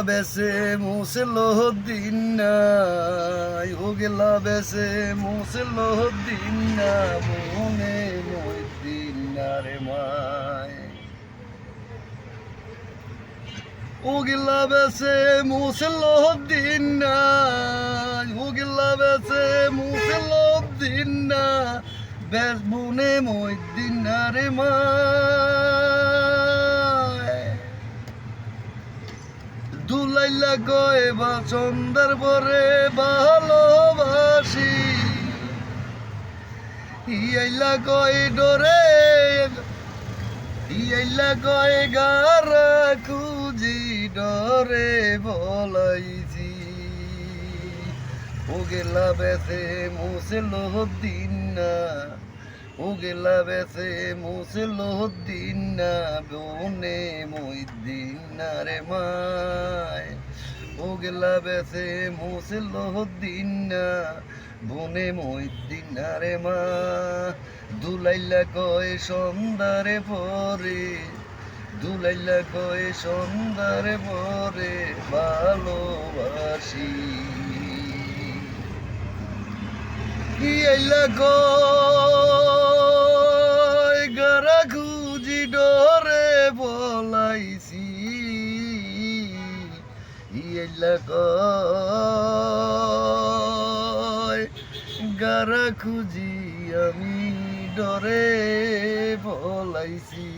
বেসে মুসলো দিন নাই ও গেলা বেসে মুসলো দিন না মনে মই দিন রে মায় ও গেলা বেসে মুসলো দিন নাই ও গেলা বেসে মুসলো দিন না বেস মনে মই দিন রে মায় দুলাইলা কয় বা চন্দার পরে ভালোবাসি ইয়াইলা কয় ডরে ইয়াইলা কয় গারা খুঁজি ডরে বলাইছি ও গেলা বেসে মুসলো দিন না ও গেলা বেসে মুসলো দিন না বনে মই দিন রে মায় ও গেলা বেসে মুসলো দিন না বনে মই দিন রে মা দুলাইলা কয় সন্ধ্যারে পরে দুলাইলা কয় সন্ধ্যারে পরে ভালোবাসি ইয়াইলা কয় গারা খুঁজি ডরে বলাইছি ইয়াইলা কয় গারা খুঁজি আমি ডরে বলাইছি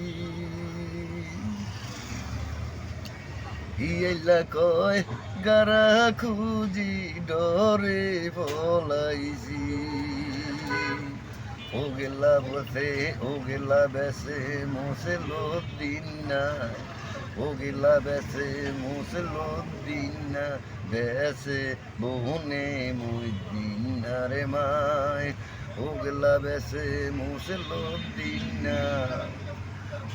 ইয়াইলা কয় গারা খুঁজি ডরে বলাইছি ও গেলা বসে ও গেলা বেসে মুসলো দিন না ও গেলা বেসে মুসলো দিন না বেসে বনে মই দিন রে মায় ও গেলা বেসে মুসলো দিন না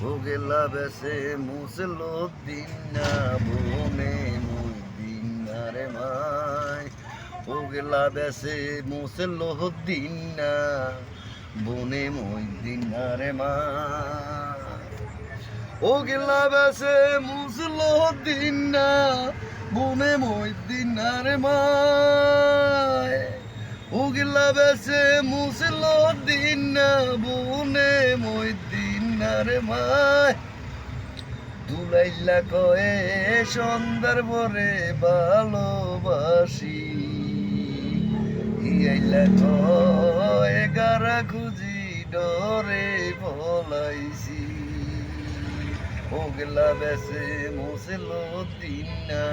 ও গেলা বেসে মুসলো দিন না বনে মই দিন রে মায় ও গেলা বেসে মুসলো দিন না বনে মই দিন রে মায় ও গেলা বেসে মুসলো দিন না বনে মই দিন রে মায় ও গেলা বেসে মুসলো দিন না বনে মই দিন রে মায় দুলাইলা কয়ে সন্ধ্যার পরে ভালোবাসি ইয়াইলা কয়ে গারা খুঁজি ডরে বলাইছি ও গেলা বেসে মুসলো দিন না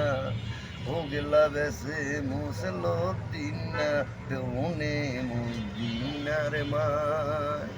ও গেলা বেসে মুসলো দিন না বনে মই দিন রে মায়।